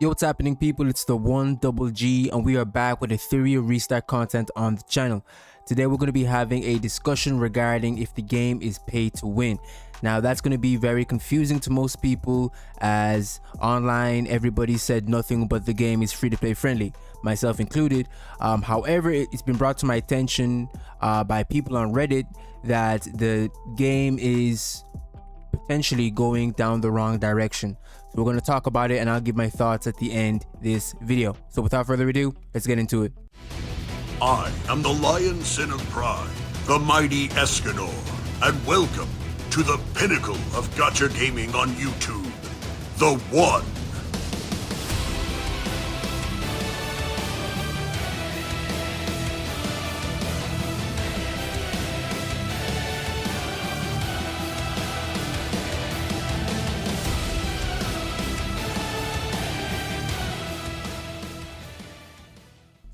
Yo, what's happening, people? It's the one double G, and we are back with Etheria Restart content on the channel. Today we're going to be having a discussion regarding if the game is pay to win. Now that's going to be very confusing to most people, as online everybody said nothing but the game is free to play friendly, myself included. However, it's been brought to my attention by people on Reddit that the game is potentially going down the wrong direction. So we're going to talk about it, and I'll give my thoughts at the end of this video. So without further ado, let's get into it. I am the Lion Sin of Pride, the mighty Escanor, and welcome to the pinnacle of Gacha gaming on YouTube, the One.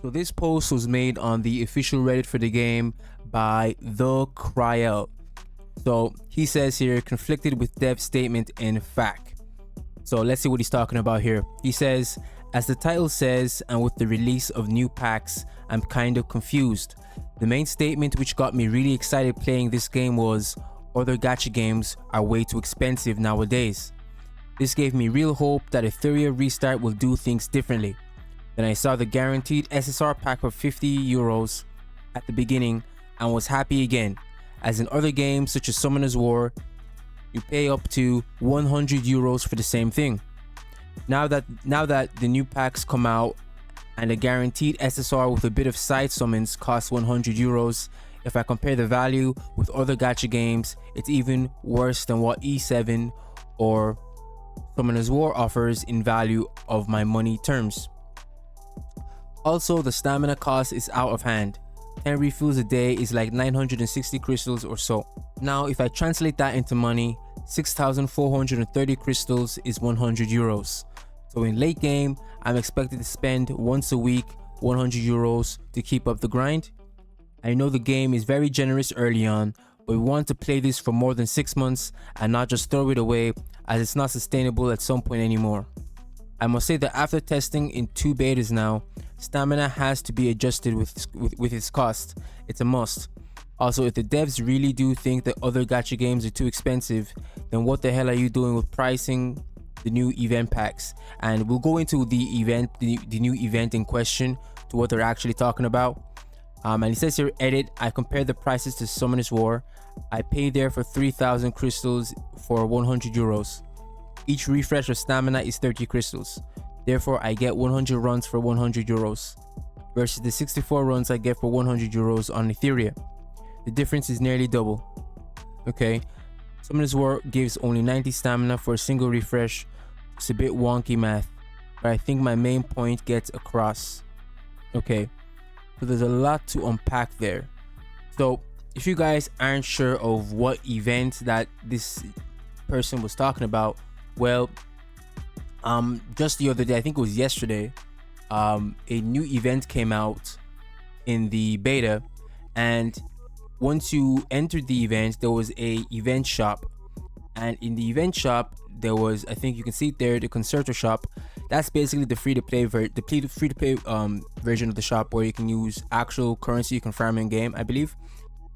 So this post was made on the official Reddit for the game by The Cryout. So he says here, conflicted with dev statement in fact. So let's see what he's talking about here. He says, as the title says, and with the release of new packs, I'm kind of confused. The main statement which got me really excited playing this game was, other gacha games are way too expensive nowadays. This gave me real hope that Etheria Restart will do things differently. Then I saw the guaranteed SSR pack for 50 euros at the beginning and was happy again. As in other games such as Summoner's War, you pay up to 100 euros for the same thing. Now that the new packs come out and the guaranteed SSR with a bit of side summons costs 100 euros, if I compare the value with other gacha games, it's even worse than what E7 or Summoner's War offers in value of my money terms. Also, the stamina cost is out of hand. 10 refills a day is like 960 crystals or so. Now, if I translate that into money, 6,430 crystals is 100 euros. So in late game, I'm expected to spend once a week 100 euros to keep up the grind. I know the game is very generous early on, but we want to play this for more than 6 months and not just throw it away, as it's not sustainable at some point anymore. I must say that after testing in 2 betas now, stamina has to be adjusted with its cost. It's a must. Also, if the devs really do think that other gacha games are too expensive, then what the hell are you doing with pricing the new event packs? And we'll go into the new event in question, to what they're actually talking about. And it says here, edit, I compared the prices to Summoner's War. I paid there for 3,000 crystals for 100 euros. Each refresh of stamina is 30 crystals. Therefore, I get 100 runs for 100 euros versus the 64 runs I get for 100 euros on Etheria. The difference is nearly double. Okay, Summoner's War gives only 90 stamina for a single refresh. It's a bit wonky math, but I think my main point gets across. Okay, so there's a lot to unpack there. So if you guys aren't sure of what event that this person was talking about, well, just the other day, I think it was yesterday, a new event came out in the beta, and once you entered the event, there was a event shop, and in the event shop there was, I think you can see it there, the concerto shop. That's basically the free-to-play version of the shop, where you can use actual currency you can farm in game, I believe.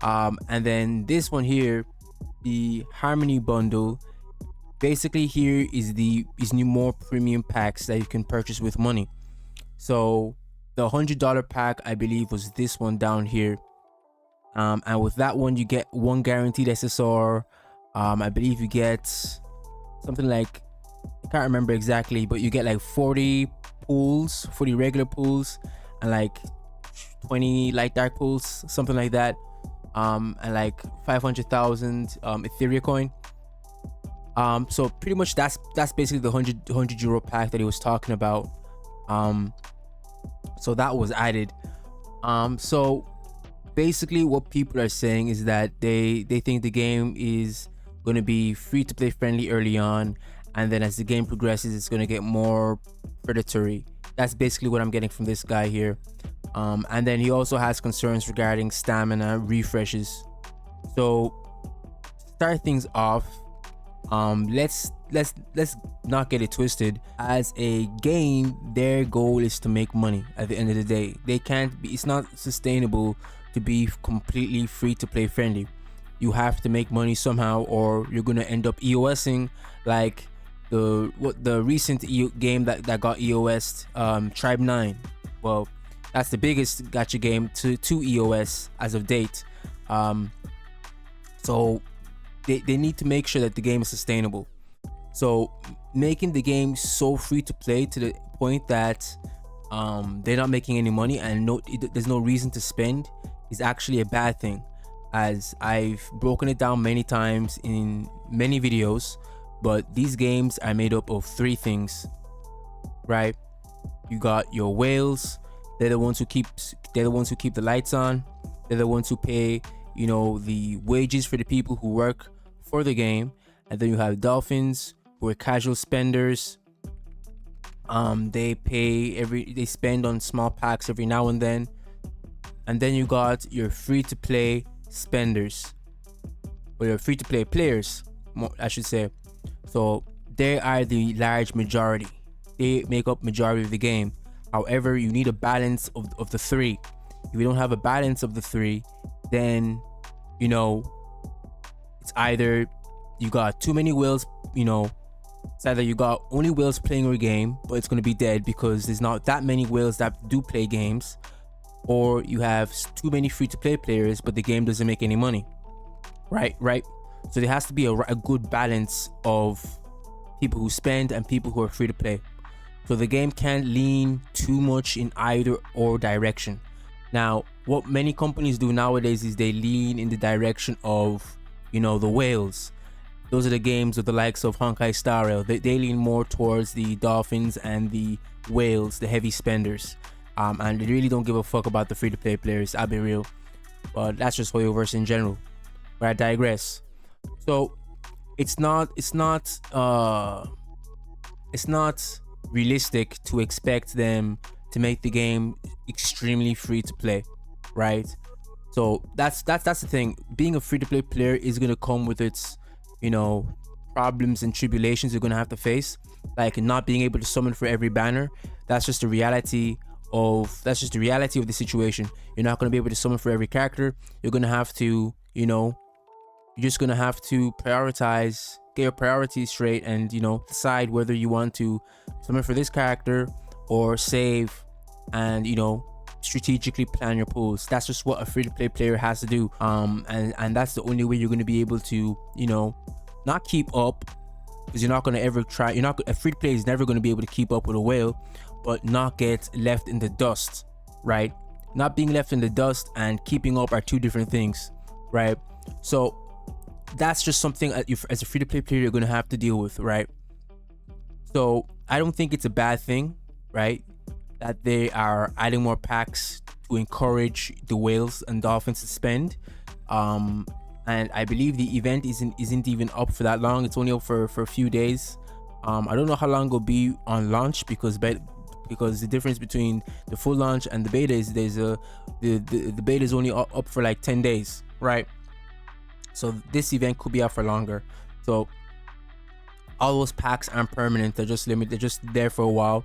And then this one here, the Harmony bundle. Basically, here is new more premium packs that you can purchase with money. So the $100 pack, I believe, was this one down here. And with that one, you get 1 guaranteed SSR. I believe you get something like, I can't remember exactly, but you get like 40 pools, 40 regular pools, and like 20 light dark pools, something like that. And like 500,000 Etheria coin. So pretty much that's basically the 100 euro pack that he was talking about. So that was added. So basically what people are saying is that they think the game is going to be free to play friendly early on, and then as the game progresses, it's going to get more predatory. That's basically what I'm getting from this guy here. And then he also has concerns regarding stamina refreshes. So to start things off, Let's not get it twisted. As a game, their goal is to make money. At the end of the day, they can't be, it's not sustainable to be completely free to play friendly. You have to make money somehow, or you're gonna end up EOSing like the recent game that got EOSed, Tribe 9. Well, that's the biggest gacha game to EOS as of date. So they need to make sure that the game is sustainable. So making the game so free to play to the point that they're not making any money and there's no reason to spend is actually a bad thing, as I've broken it down many times in many videos. But these games are made up of three things, right? You got your whales. They're the ones who keep the lights on. They're the ones who pay, the wages for the people who work for the game. And then you have dolphins, who are casual spenders. They spend on small packs every now and then. And then you got your free to play spenders, or your free to play players, I should say. So they are the large majority. They make up majority of the game. However, you need a balance of the three. If you don't have a balance of the three, then it's either you got too many whales. It's either you got only whales playing your game, but it's going to be dead because there's not that many whales that do play games, or you have too many free-to-play players, but the game doesn't make any money. Right. So there has to be a good balance of people who spend and people who are free to play. So the game can't lean too much in either or direction. Now, what many companies do nowadays is they lean in the direction of, the whales. Those are the games with the likes of Honkai Star Rail. They lean more towards the dolphins and the whales, the heavy spenders. And they really don't give a fuck about the free-to-play players. I'll be real. But that's just Hoyoverse in general. But I digress. So it's not realistic to expect them to make the game extremely free to play, right? So that's the thing. Being a free to play player is gonna come with its problems and tribulations you're gonna have to face, like not being able to summon for every banner. That's just the reality of the situation. You're not gonna be able to summon for every character. You're gonna have to you're just gonna have to prioritize, get your priorities straight, and decide whether you want to summon for this character or save and strategically plan your pulls. That's just what a free-to-play player has to do. And that's the only way you're gonna be able to not keep up, because a free-to-play is never gonna be able to keep up with a whale, but not get left in the dust, right? Not being left in the dust and keeping up are two different things, right? So that's just something that as a free-to-play player you're gonna have to deal with, right? So I don't think it's a bad thing, right, that they are adding more packs to encourage the whales and dolphins to spend. And I believe the event isn't even up for that long. It's only up for a few days. I don't know how long it'll be on launch, because the difference between the full launch and the beta is the beta is only up for like 10 days, right? So this event could be out for longer. So all those packs aren't permanent. They're just limited. They're just there for a while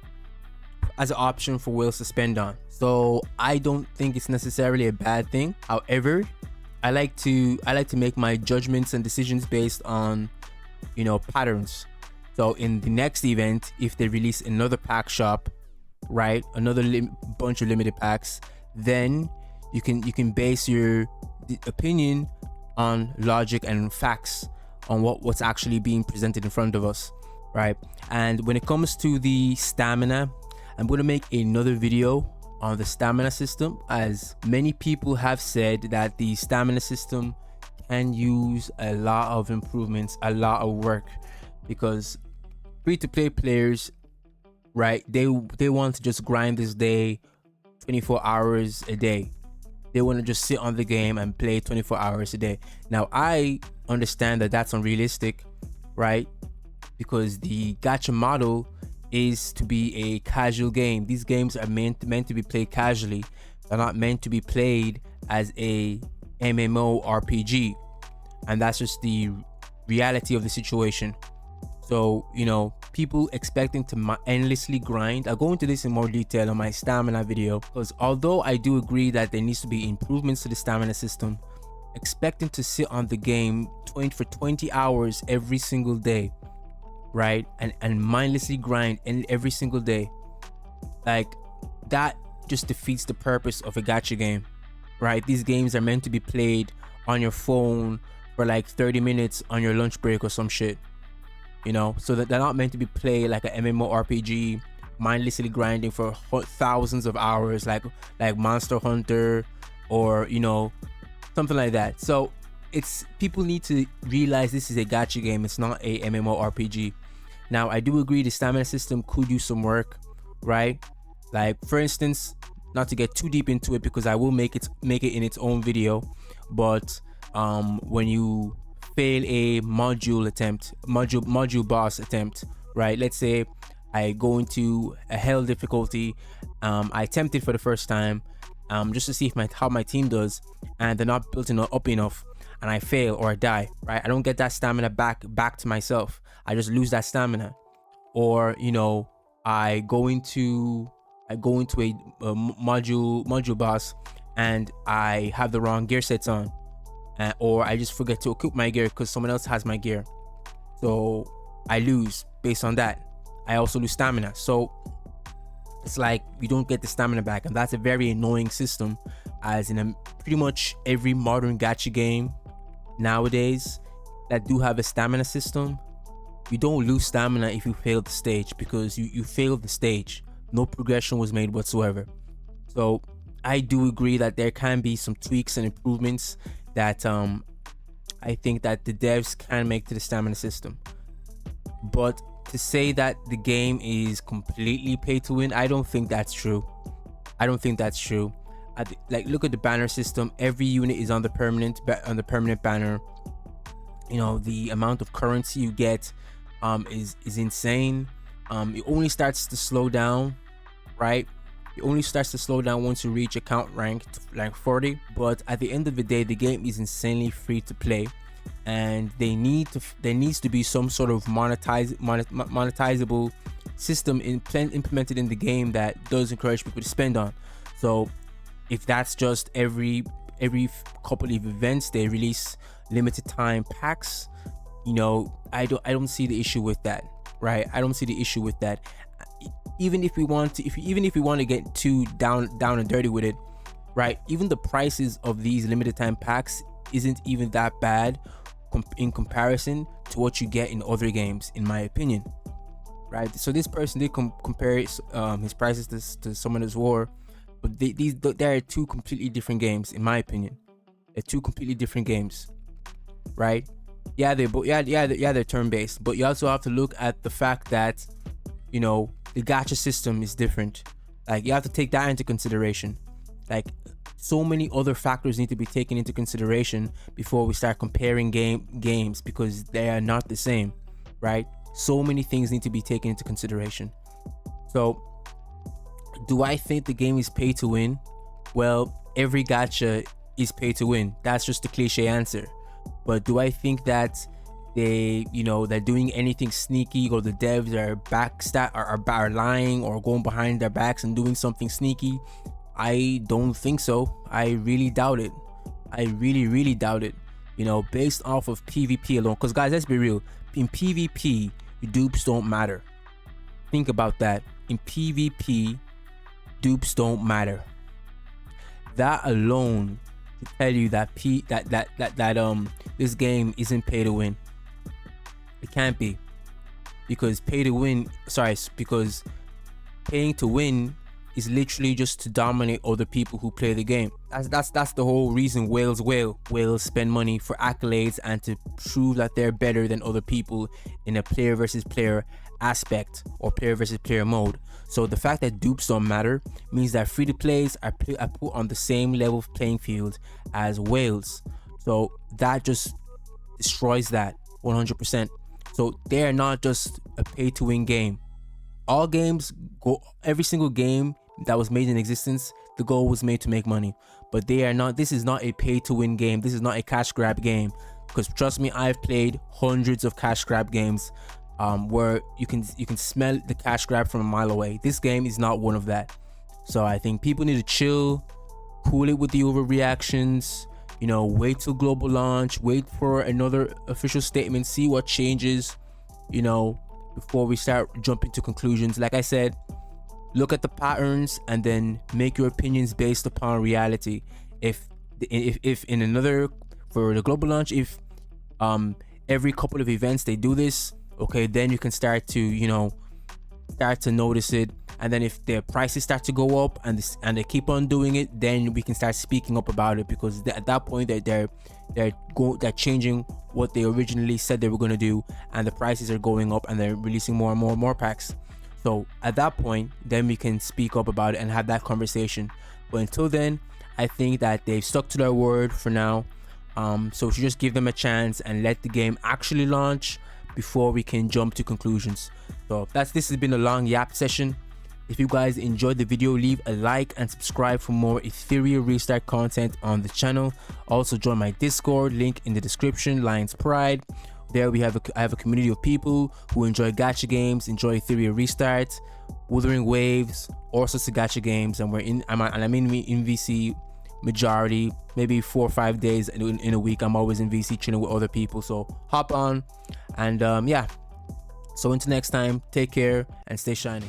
as an option for whales to spend on. So I don't think it's necessarily a bad thing. However, I like to make my judgments and decisions based on patterns. So in the next event, if they release another pack shop, right, another bunch of limited packs, then you can base your opinion on logic and facts on what's actually being presented in front of us, right? And when it comes to the stamina, I'm going to make another video on the stamina system, as many people have said that the stamina system can use a lot of improvements, a lot of work, because free-to-play players, right, they want to just grind this day 24 hours a day. They want to just sit on the game and play 24 hours a day. Now, I understand that that's unrealistic, right? Because the gacha model is to be a casual game. These games are meant to be played casually. They're not meant to be played as a MMO RPG. And that's just the reality of the situation. So, you know, people expecting to endlessly grind. I'll go into this in more detail on my stamina video, because although I do agree that there needs to be improvements to the stamina system, expecting to sit on the game for 20 hours every single day, right, and mindlessly grind every single day, like, that just defeats the purpose of a gacha game, right? These games are meant to be played on your phone for like 30 minutes on your lunch break or some shit, you know, so that they're not meant to be played like an MMORPG, mindlessly grinding for thousands of hours, like Monster Hunter, or, you know, something like that. So it's, people need to realize this is a gacha game, it's not a MMORPG. Now, I do agree the stamina system could use some work, right? Like, for instance, not to get too deep into it because I will make it in its own video, but when you fail a module boss attempt, right? Let's say I go into a hell difficulty, I attempt it for the first time, just to see if how my team does, and they're not built up enough, and I fail or I die, right? I don't get that stamina back to myself. I just lose that stamina. Or, you know, I go into a module boss and I have the wrong gear sets on, or I just forget to equip my gear because someone else has my gear, so I lose based on that. I also lose stamina, so it's like you don't get the stamina back, and that's a very annoying system, as in pretty much every modern gacha game nowadays that do have a stamina system, you don't lose stamina if you fail the stage, because you failed the stage, no progression was made whatsoever. So I do agree that there can be some tweaks and improvements that I think that the devs can make to the stamina system. But to say that the game is completely pay to win, I don't think that's true. Like, look at the banner system. Every unit is on the permanent banner. You know, the amount of currency you get is insane. It only starts to slow down, right? It only starts to slow down once you reach account rank 40. But at the end of the day, the game is insanely free to play, and there needs to be some sort of monetizable system implemented in the game that does encourage people to spend on. So if that's just every couple of events they release limited time packs, you know, I don't see the issue with that, right? I don't see the issue with that. Even if we want to get too down and dirty with it, right? Even the prices of these limited time packs isn't even that bad in comparison to what you get in other games, in my opinion, right? So this person did compare his prices to Summoner's War, but there are two completely different games, in my opinion. They're two completely different games, right? Yeah, they're turn-based, but you also have to look at the fact that, you know, the gacha system is different. Like, you have to take that into consideration. Like, so many other factors need to be taken into consideration before we start comparing games, because they are not the same, right? So many things need to be taken into consideration. So, do I think the game is pay to win? Well, every gacha is pay to win. That's just the cliche answer. But do I think that they're doing anything sneaky, or the devs are lying or going behind their backs and doing something sneaky? I don't think so. I really doubt it. I really doubt it. You know, based off of PvP alone. Because guys, let's be real. In PvP, dupes don't matter. Think about that. In PvP, dupes don't matter. That alone to tell you that this game isn't pay to win. It can't be, because because paying to win is literally just to dominate other people who play the game. That's the whole reason whales spend money for accolades and to prove that they're better than other people in a player versus player aspect or player versus player mode. So the fact that dupes don't matter means that free to plays are put on the same level of playing field as whales. So that just destroys that 100%. So they are not just a pay to win game. Every single game that was made in existence, the goal was made to make money. But they are not. This is not a pay to win game. This is not a cash grab game. because trust me, I've played hundreds of cash grab games where you can smell the cash grab from a mile away. This game is not one of that. So I think people need to chill, cool it with the overreactions, you know, wait till global launch, wait for another official statement, see what changes, you know, before we start jumping to conclusions. Like I said, look at the patterns and then make your opinions based upon reality. If in another, for the global launch, if every couple of events they do this, okay, then you can start to, you know, start to notice it. And then if their prices start to go up and they keep on doing it, then we can start speaking up about it, because at that point they're changing what they originally said they were going to do, and the prices are going up and they're releasing more and more packs. So at that point, then we can speak up about it and have that conversation. But until then, I think that they've stuck to their word for now. So we should just give them a chance and let the game actually launch before we can jump to conclusions. So this has been a long yap session. If you guys enjoyed the video, leave a like and subscribe for more Etheria Restart content on the channel. Also join my Discord, link in the description, Lions Pride. There I have a community of people who enjoy gacha games, enjoy Etheria Restart, Wuthering Waves, all sorts of gacha games, and I'm in VC majority, maybe 4 or 5 days in a week. I'm always in VC chilling with other people, so hop on. And yeah, so until next time, take care and stay shiny.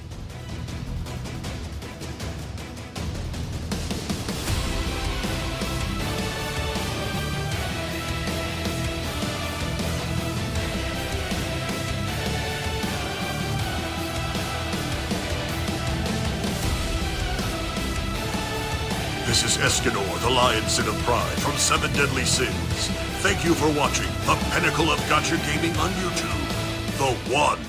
This is Escanor, the Lion Sin of Pride from 7 Deadly Sins. Thank you for watching the pinnacle of gacha gaming on YouTube, The One.